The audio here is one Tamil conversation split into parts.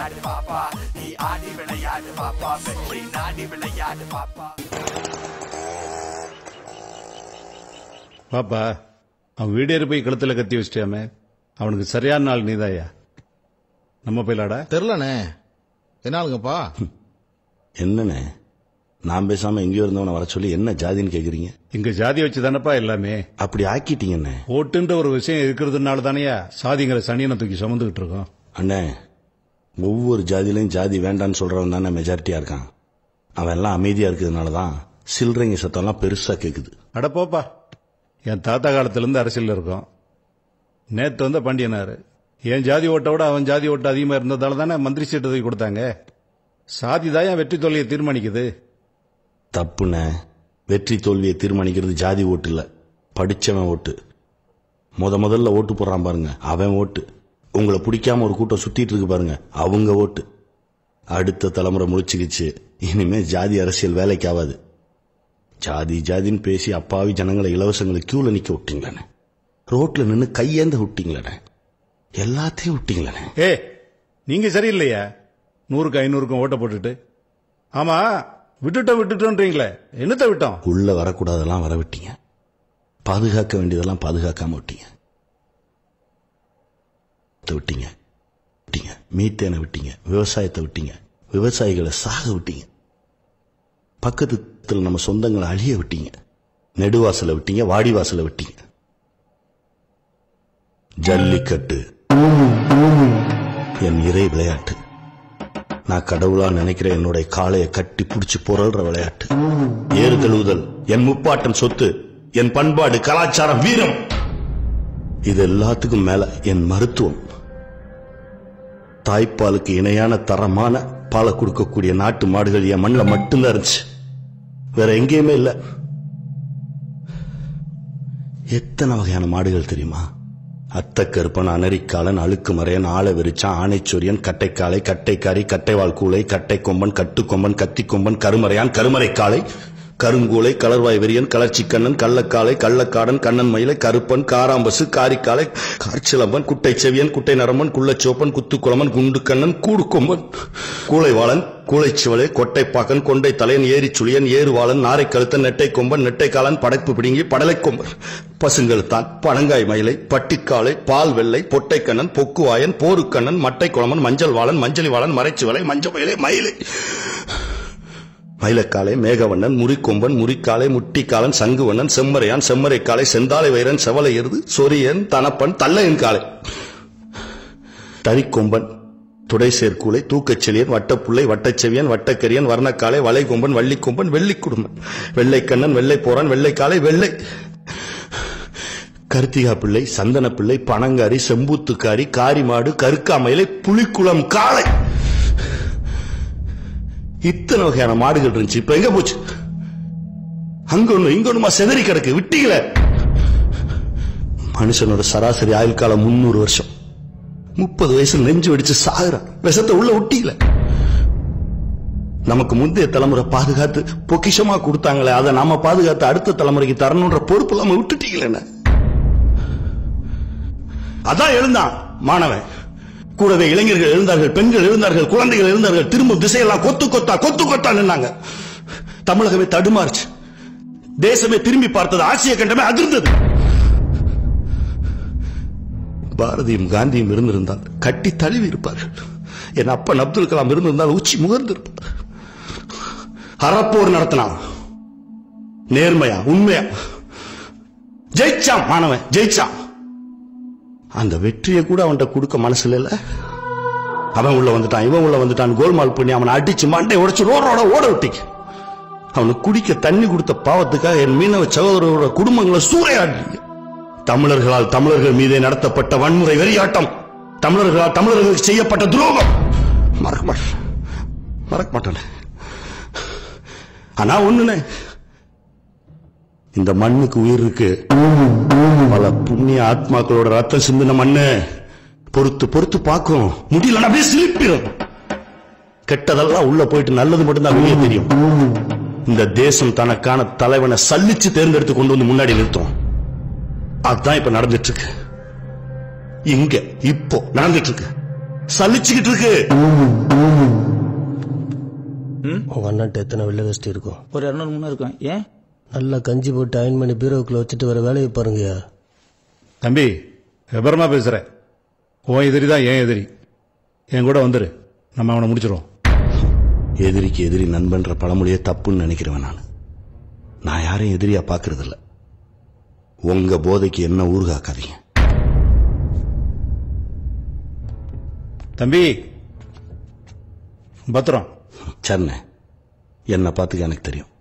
விளையாடு பாப்பா, நீ ஆடி விளையாடு பாப்பா, வெற்றி நாடி விளையாடு பாப்பா. பாப்பா, அவன் வீடேறி போய் கழுத்துல கத்தி வச்சிட்டாமே, அவனுக்கு சரியான நாள் நீதாயா. நம்ம போயிலாடா. தெரியலண்ணே, என்ன ஆளுங்கப்பா? என்னண்ணே, நான் பேசாம எங்கேயோ இருந்தவனை வர சொல்லி என்ன ஜாதின்னு கேக்குறீங்க? இங்க ஜாதி வச்சு தானப்பா எல்லாமே. அப்படி ஆக்கிட்டீங்கண்ணே. ஓட்டுன்ற ஒரு விஷயம் இருக்கிறதுனால தானையா சாதிங்கிற சனியனை தூக்கி சுமந்துகிட்டு இருக்கோம். அண்ணே, ஒவ்வொரு ஜாதியிலையும் ஜாதி வேண்டான்னு சொல்றவன் தானே மெஜாரிட்டியா இருக்கான். அவன் எல்லாம் அமைதியா இருக்கிறதுனாலதான் சில்லறைங்க சத்தம்லாம் பெருசா கேக்குது. அட போப்பா, என் தாத்தா காலத்துல இருந்து அரசியல் இருக்கும். நேத்து வந்த பாண்டியனாரு என் ஜாதி ஓட்ட விட அவன் ஜாதி ஓட்டு அதிகமா இருந்ததால தானே மந்திரி சீட்டு தூக்கி கொடுத்தாங்க. சாதி தான் என் வெற்றி தோல்வியை தீர்மானிக்குது. தப்புண்ணே, வெற்றி தோல்வியை தீர்மானிக்கிறது ஜாதி ஓட்டு இல்ல, படிச்சவன் ஓட்டு. முதல்ல ஓட்டு போடுறான் பாருங்க, அவன் ஓட்டு. உங்களை பிடிக்காம ஒரு கூட்டம் சுத்திட்டு இருக்கு பாருங்க, அவங்க ஓட்டு. அடுத்த தலைமுறை முழிச்சுக்கிச்சு, இனிமே ஜாதி அரசியல் வேலைக்கு ஆகாது. ஜாதி ஜாதின்னு பேசி அப்பாவி ஜனங்களை இலவசங்களை கியூல நிக்க விட்டீங்களே, ரோட்ல நின்று கையேந்த விட்டீங்களே, எல்லாத்தையும் விட்டீங்களே. ஏ, நீங்க சரியில்லையா? 100க்கு 500க்கும் ஓட்ட போட்டுட்டு. ஆமா, விட்டுட்டோன்றீங்களே, என்னத்த விட்டோம்? உள்ள வரக்கூடாதெல்லாம் வர விட்டீங்க, பாதுகாக்க வேண்டியதெல்லாம் பாதுகாக்காம விட்டீங்க. மீத்தேனை விட்டீங்க, விவசாயத்தை விட்டீங்க, விவசாயிகளை சாக விட்டீங்க, பக்கத்துல நம்ம சொந்தங்களை அழிய விட்டீங்க, நெடுவாசலை விட்டீங்க, வாடிவாசலை விட்டீங்க. ஜல்லிக்கட்டு என் இறை விளையாட்டு. நான் கடவுளா நினைக்கிற என்னுடைய காளையை கட்டி புடிச்சு பொருள்ற விளையாட்டு. ஏறு தழுவுதல் என் முப்பாட்டன் சொத்து, என் பண்பாடு, கலாச்சாரம், வீரம். இது எல்லாத்துக்கும் மேல என் மருத்துவம். தாய்ப்பாலுக்கு இணையான தரமான பாலை கொடுக்கக்கூடிய நாட்டு மாடுகள் என் மண்ணில் மட்டும்தான் இருந்துச்சு, வேற எங்கேயுமே இல்ல. எத்தனை வகையான மாடுகள் தெரியுமா? அத்தக்கருப்பன், அனரிக்காலன், அழுக்கு மறையன், ஆள வெறிச்சான், ஆணைச்சொரியன், கட்டைக்காலை, கட்டைக்காரி, கட்டைவால் கூளை, கட்டை கொம்பன், கட்டுக்கொம்பன், கத்தி கொம்பன், கருமறையான், கருமறைக்காலை, கருங்கூளை, கலர்வாய் வெறியன், கலர்ச்சிக்கண்ணன், கள்ளக்காலை, கள்ளக்காடன், கண்ணன் மயிலை, கருப்பன், காராம்பசு, காரிக்காலை, கார்ச்சிலம்பன், குட்டை செவியன், குட்டை நரம்பன், குள்ளச்சோப்பன், குத்துக்குளமன், குண்டுக்கண்ணன், கூடுக்கொம்பன், கூளைவாளன், கூளைச்சிவலை, கொட்டைப்பாக்கன், கொண்டை தலையன், ஏரி சுழியன், ஏறுவாளன், நாரை கழுத்தன், நெட்டை கொம்பன், நெட்டைக்காலன், படைப்பு பிடுங்கி, படலை கொம்பன், பசுங்கழுத்தான், பனங்காய் மயிலை, பட்டிக்காலை, பால் வெள்ளை, பொட்டைக்கண்ணன், பொக்குவாயன், போருக்கண்ணன், மட்டை குளமன், மஞ்சள் வாளன், மஞ்சளி வாளன், மறைச்சிவலை, மஞ்ச மயிலை, மயிலை, மயிலக்காலை, மேகவண்ணன், முறிக்கொம்பன், முறிக்காலை, முட்டிக்காலன், சங்குவண்ணன், செம்மறையான், செம்மறைக்காலை, செந்தாலை வைரன், செவலை எருது, சொரியன், தனப்பன், தள்ளையன் காலை, தரிக்கொம்பன், துடை சேர்க்கூலை, தூக்கச்செலியன், வட்டப்புள்ளை, வட்டச்செவியன், வட்டக்கரியன், வர்ணக்காலை, வளைகொம்பன், வள்ளிக்கொம்பன், வெள்ளிக்குடும்பன், வெள்ளைக்கண்ணன், வெள்ளை போறான், வெள்ளைக்காலை, வெள்ளை கருத்திகா பிள்ளை, சந்தன பிள்ளை, பனங்காரி, செம்பூத்துக்காரி, காரிமாடு, கருக்காமயிலை, புலிக்குளம் காளை. இத்தனை வகையான மாடுகள் இருந்துச்சு, இப்ப எங்க போச்சு? அங்க ஒண்ணு இங்க ஒண்ணுமா செதறி கிடக்கு, விட்டீங்களே. மனுஷனோட சராசரி ஆயுள் காலம் 300 வருஷம். 30 வயசுல நெஞ்சு வெடிச்சு சாகுறான், விஷத்தை உள்ள விட்டீங்களே. நமக்கு முந்தைய தலைமுறை பாதுகாத்து பொக்கிஷமா கொடுத்தாங்களே, அதை நாம பாதுகாத்து அடுத்த தலைமுறைக்கு தரணும்ன்ற பொறுப்பு இல்லாம விட்டுட்டீங்களே. அதான் எழுந்தான் மாணவன், கூடவே இளைஞர்கள் எழுந்தார்கள், பெண்கள் எழுந்தார்கள், குழந்தைகள் எழுந்தார்கள். திரும்ப திசையெல்லாம் கொத்து கொத்தா நின்னாங்க. தமிழகமே தடுமாறுச்சு, தேசமே திரும்பி பார்த்தது, ஆசிய கண்டமே அதிர்ந்தது. பாரதியும் காந்தியும் இருந்திருந்தால் கட்டி தழுவி இருப்பார்கள். என் அப்பன் அப்துல் கலாம் இருந்திருந்தால் உச்சி முகர்ந்திருப்பார். அறப்போர் நடத்தினான், நேர்மையா உண்மையா ஜெயிச்சான். மாணவன் ஜெயிச்சான். அந்த வெற்றியை கூட அவன்கிட்ட கொடுக்க மனசுல இல்ல. அவன் உள்ள வந்துட்டான், இவன் உள்ள வந்துட்டான், கோல்மால் பண்ணி அவனை அடிச்சு மண்டை உடைச்சு ரோடோட ஓட விட்டீங்க. அவனுக்கு குடிக்க தண்ணி கொடுத்த பாவத்துக்காக என் மீனவ சகோதரரோட குடும்பங்களை சூறையாடுறீங்க. தமிழர்களால் தமிழர்கள் மீதே நடத்தப்பட்ட வன்முறை வெறியாட்டம், தமிழர்களால் தமிழர்களுக்கு செய்யப்பட்ட துரோகம் மறக்க மாட்டேன். ஆனா ஒண்ணுனே, இந்த மண்ணுக்கு உயிர் இருக்கு. பல புண்ணிய ஆத்மாக்களோட ரத்தம் சிந்தின மண்ணு பொறுத்து பொறுத்து பார்க்கும், முடியல அப்படியே சிலிப்பிடும். கெட்டதெல்லாம் உள்ள போயிட்டு நல்லது மட்டும்தான் வெளியே தெரியும். இந்த தேசம் தனக்கான தலைவனை சல்லிச்சு தேர்ந்தெடுத்து கொண்டு வந்து முன்னாடி நிறுத்தும். அதுதான் இப்ப நடந்துட்டு இருக்கு. இங்க இப்போ நடந்துட்டு இருக்கு. சலிச்சுக்கிட்டு இருக்கு. உங்க அண்ணாட்ட எத்தனை வெள்ளை வேஷ்டி இருக்கும்? ஒரு 200-300 இருக்கும். ஏன்? நல்லா கஞ்சி போட்டு அயன் பண்ணி பீரோவுக்குள்ள வச்சுட்டு வர வேலையை பாருங்கயா. தம்பி விபரமா பேசுற. உன் எதிரி தான் என் எதிரி. என் கூட வந்துரு, நம்ம அவனை முடிச்சிருவோம். எதிரிக்கு எதிரி நண்பன்ற பழமொழியே தப்புன்னு நினைக்கிறவன் நான் யாரையும் எதிரியா பாக்குறது இல்ல. உங்க போதைக்கு என்ன ஊறுகாக்காதீங்க. தம்பி பத்திரம். சரண, என்ன பார்த்துக்க எனக்கு தெரியும்.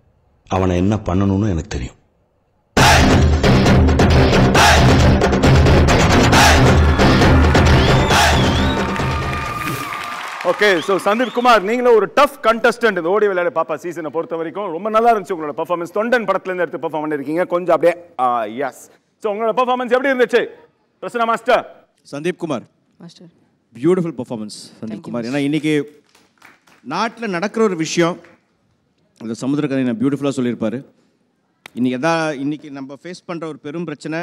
அவனை என்ன பண்ணணும்னு எனக்கு தெரியும். ஓகே, ஸோ சந்தீப் குமார், நீங்களும் ஒரு டஃப் கண்டஸ்டன்ட் இந்த ஓடி விளையாட பாப்பா சீசனை பொறுத்த வரைக்கும். ரொம்ப நல்லா இருந்துச்சு உங்களோட பர்ஃபார்மன்ஸ். தொண்டன் படத்துலேருந்து எடுத்து பர்ஃபார்ம் பண்ணிருக்கீங்க. கொஞ்சம் அப்படியே எஸ். ஸோ உங்களோட பர்ஃபார்மன்ஸ் எப்படி இருந்துச்சு Prasanna master? Sandeep Kumar master, beautiful performance Sandeep Kumar. ஏன்னா இன்னைக்கு நாட்டில் நடக்கிற ஒரு விஷயம் அந்த சமுத்திரக்கதை நான் பியூட்டிஃபுல்லாக சொல்லியிருப்பார். இன்னைக்கு நம்ம ஃபேஸ் பண்ணுற ஒரு பெரும் பிரச்சனை,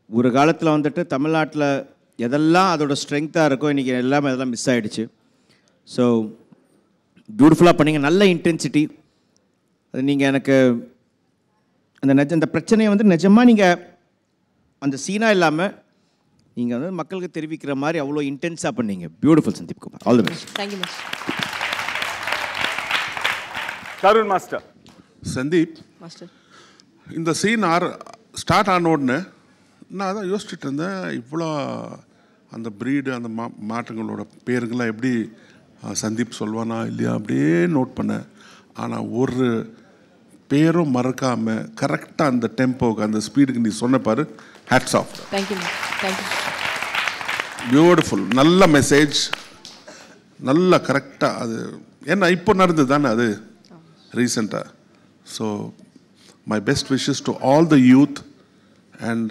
ஒரு காலத்தில் வந்துட்டு தமிழ்நாட்டில் எதெல்லாம் அதோட ஸ்ட்ரென்த்தாக இருக்கோ இன்றைக்கி எல்லாமே அதெல்லாம் மிஸ் ஆகிடுச்சு. ஸோ பியூட்டிஃபுல்லாக பண்ணீங்க, நல்ல இன்டென்சிட்டி. அது நீங்கள் எனக்கு அந்த பிரச்சனையை வந்து நிஜமாக நீங்கள் அந்த சீனாக இல்லாமல் நீங்கள் வந்து மக்களுக்கு தெரிவிக்கிற மாதிரி அவ்வளோ இன்டென்ஸாக பண்ணீங்க. Beautiful Sandeep Kumar, all the best. Thank you master. Tarun master. Sandeep master, இந்த சீன் ஸ்டார்ட் ஆன உடனே நான் அதான் யோசிச்சுட்டு இருந்தேன், இவ்வளோ அந்த ப்ரீடு அந்த மாட்டுங்களோட பேருங்கள்லாம் எப்படி சந்தீப் சொல்வானா இல்லையா அப்படியே நோட் பண்ணேன். ஆனால் ஒரு பேரும் மறக்காமல் கரெக்டாக அந்த டெம்போக்கு அந்த ஸ்பீடுக்கு நீ சொன்ன பாரு, hats off. Thank you thank you. Beautiful, நல்ல மெசேஜ், நல்ல கரெக்டாக. அது ஏன்னா இப்போ நடந்தது தானே அது ரீசெண்டாக. So my best wishes to all the youth and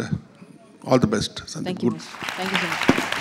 all the best. Thank you. Thank you so much.